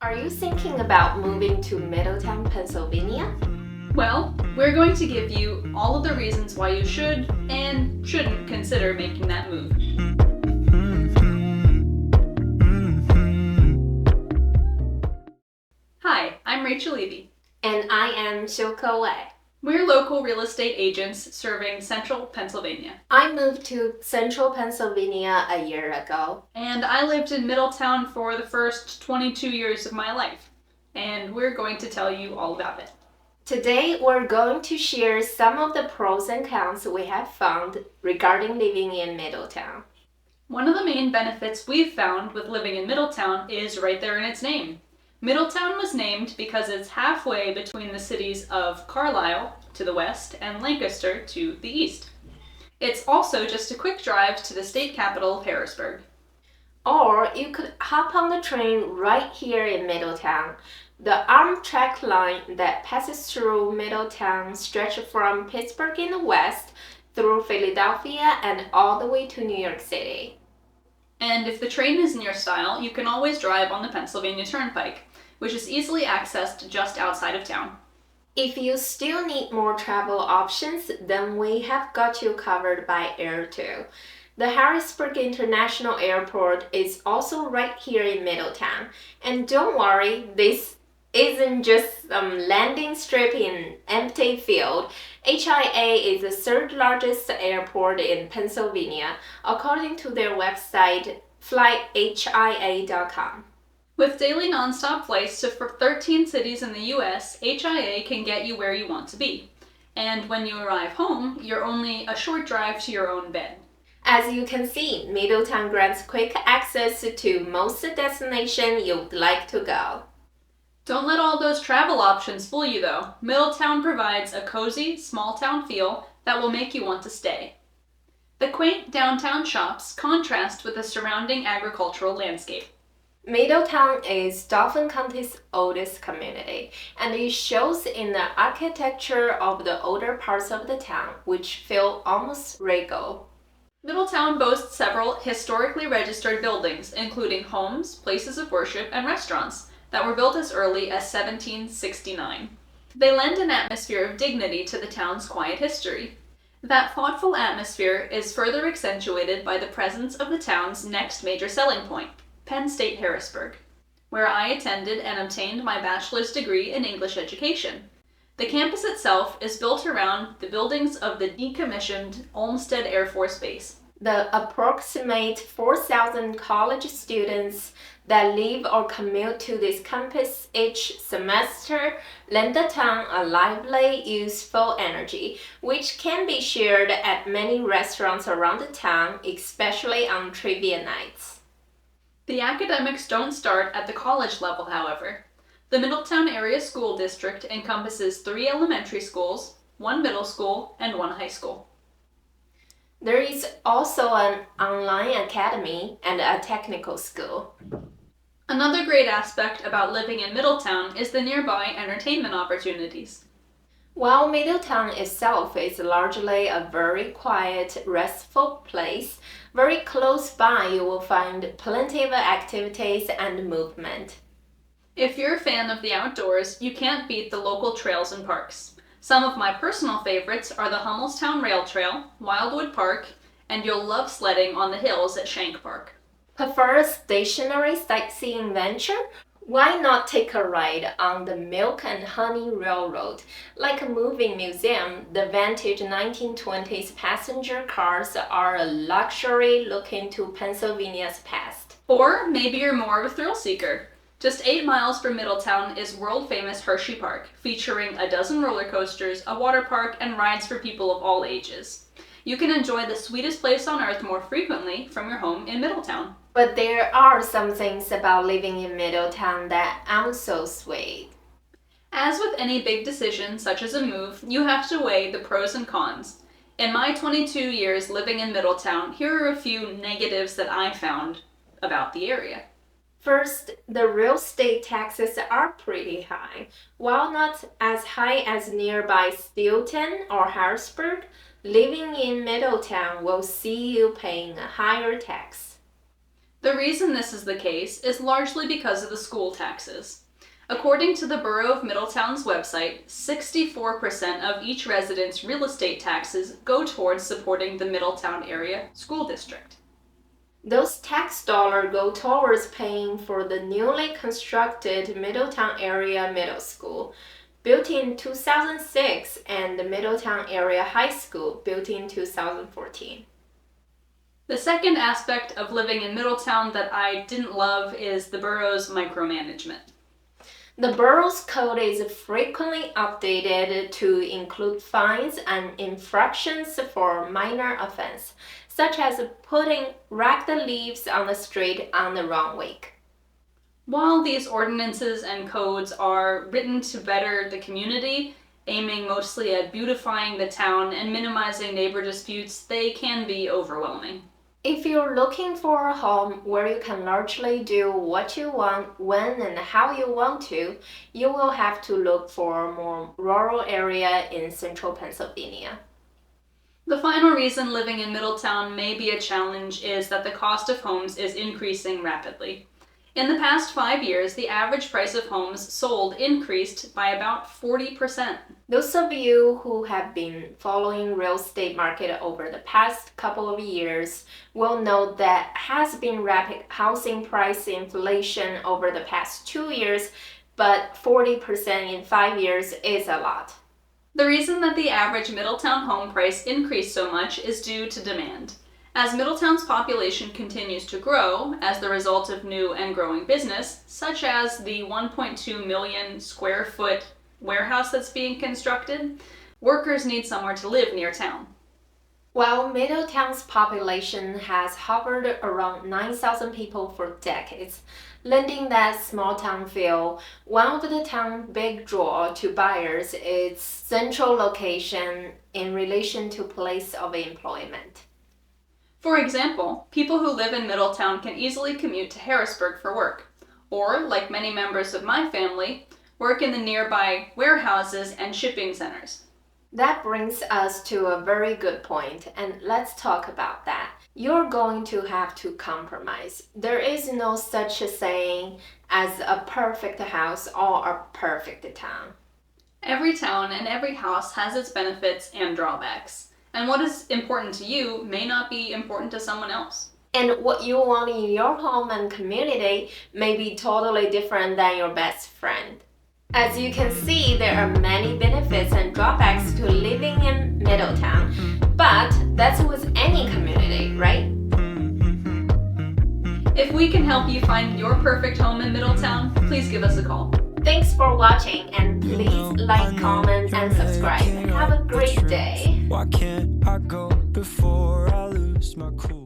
Are you thinking about moving to Middletown, Pennsylvania? Well, we're going to give you all of the reasons why you should and shouldn't consider making that move. Hi, I'm Rachel Levy. And I am Xiuke Wei. We're local real estate agents serving central Pennsylvania. I moved to central Pennsylvania a year ago. And I lived in Middletown for the first 22 years of my life. And we're going to tell you all about it. Today, we're going to share some of the pros and cons we have found regarding living in Middletown. One of the main benefits we've found with living in Middletown is right there in its name. Middletown was named because it's halfway between the cities of Carlisle to the west and Lancaster to the east. It's also just a quick drive to the state capital of Harrisburg. Or you could hop on the train right here in Middletown. The Amtrak line that passes through Middletown stretches from Pittsburgh in the west through Philadelphia and all the way to New York City. And if the train isn't your style, you can always drive on the Pennsylvania Turnpike, which is easily accessed just outside of town. If you still need more travel options, then we have got you covered by air too. The Harrisburg International Airport is also right here in Middletown. And don't worry, this isn't just some landing strip in empty field. HIA is the third largest airport in Pennsylvania, according to their website, flyhia.com. With daily nonstop flights to 13 cities in the US, HIA can get you where you want to be. And when you arrive home, you're only a short drive to your own bed. As you can see, Middletown grants quick access to most destinations you'd like to go. Don't let all those travel options fool you though. Middletown provides a cozy, small-town feel that will make you want to stay. The quaint downtown shops contrast with the surrounding agricultural landscape. Middletown is Dauphin County's oldest community, and it shows in the architecture of the older parts of the town, which feel almost regal. Middletown boasts several historically registered buildings, including homes, places of worship, and restaurants that were built as early as 1769. They lend an atmosphere of dignity to the town's quiet history. That thoughtful atmosphere is further accentuated by the presence of the town's next major selling point, Penn State Harrisburg, where I attended and obtained my bachelor's degree in English education. The campus itself is built around the buildings of the decommissioned Olmsted Air Force Base. The approximate 4,000 college students that live or commute to this campus each semester lend the town a lively, useful energy, which can be shared at many restaurants around the town, especially on trivia nights. The academics don't start at the college level, however. The Middletown Area School District encompasses 3 elementary schools, 1 middle school, and 1 high school. There is also an online academy and a technical school. Another great aspect about living in Middletown is the nearby entertainment opportunities. While Middletown itself is largely a very quiet, restful place, very close by you will find plenty of activities and movement. If you're a fan of the outdoors, you can't beat the local trails and parks. Some of my personal favorites are the Hummelstown Rail Trail, Wildwood Park, and you'll love sledding on the hills at Shank Park. Prefer a stationary sightseeing venture? Why not take a ride on the Milk and Honey Railroad? Like a moving museum, the vintage 1920s passenger cars are a luxury looking to Pennsylvania's past. Or maybe you're more of a thrill seeker. Just 8 miles from Middletown is world-famous Hershey Park, featuring a dozen roller coasters, a water park, and rides for people of all ages. You can enjoy the sweetest place on earth more frequently from your home in Middletown. But there are some things about living in Middletown that aren't so sweet. As with any big decision, such as a move, you have to weigh the pros and cons. In my 22 years living in Middletown, here are a few negatives that I found about the area. First, the real estate taxes are pretty high. While not as high as nearby Stilton or Harrisburg, living in Middletown will see you paying a higher tax. The reason this is the case is largely because of the school taxes. According to the Borough of Middletown's website, 64% of each resident's real estate taxes go towards supporting the Middletown area school district. Those tax dollars go towards paying for the newly constructed Middletown Area Middle School, built in 2006, and the Middletown Area High School, built in 2014. The second aspect of living in Middletown that I didn't love is the borough's micromanagement. The borough's code is frequently updated to include fines and infractions for minor offense, such as putting ragged leaves on the street on the wrong week. While these ordinances and codes are written to better the community, aiming mostly at beautifying the town and minimizing neighbor disputes, they can be overwhelming. If you're looking for a home where you can largely do what you want, when and how you want to, you will have to look for a more rural area in central Pennsylvania. The final reason living in Middletown may be a challenge is that the cost of homes is increasing rapidly. In the past 5 years, the average price of homes sold increased by about 40%. Those of you who have been following real estate market over the past couple of years will know that has been rapid housing price inflation over the past 2 years, but 40% in 5 years is a lot. The reason that the average Middletown home price increased so much is due to demand. As Middletown's population continues to grow as the result of new and growing business, such as the 1.2 million square foot warehouse that's being constructed, workers need somewhere to live near town. While Middletown's population has hovered around 9,000 people for decades, lending that small town feel, one of the town's big draw to buyers is its central location in relation to place of employment. For example, people who live in Middletown can easily commute to Harrisburg for work, or, like many members of my family, work in the nearby warehouses and shipping centers. That brings us to a very good point, and let's talk about that. You're going to have to compromise. There is no such a saying as a perfect house or a perfect town. Every town and every house has its benefits and drawbacks. And what is important to you may not be important to someone else. And what you want in your home and community may be totally different than your best friend. As you can see, there are many benefits and drawbacks to living in Middletown, but that's with any community, right? If we can help you find your perfect home in Middletown, please give us a call. Thanks for watching, and please like, comment, and subscribe. Have a great day. Why can't I go before I lose my cool?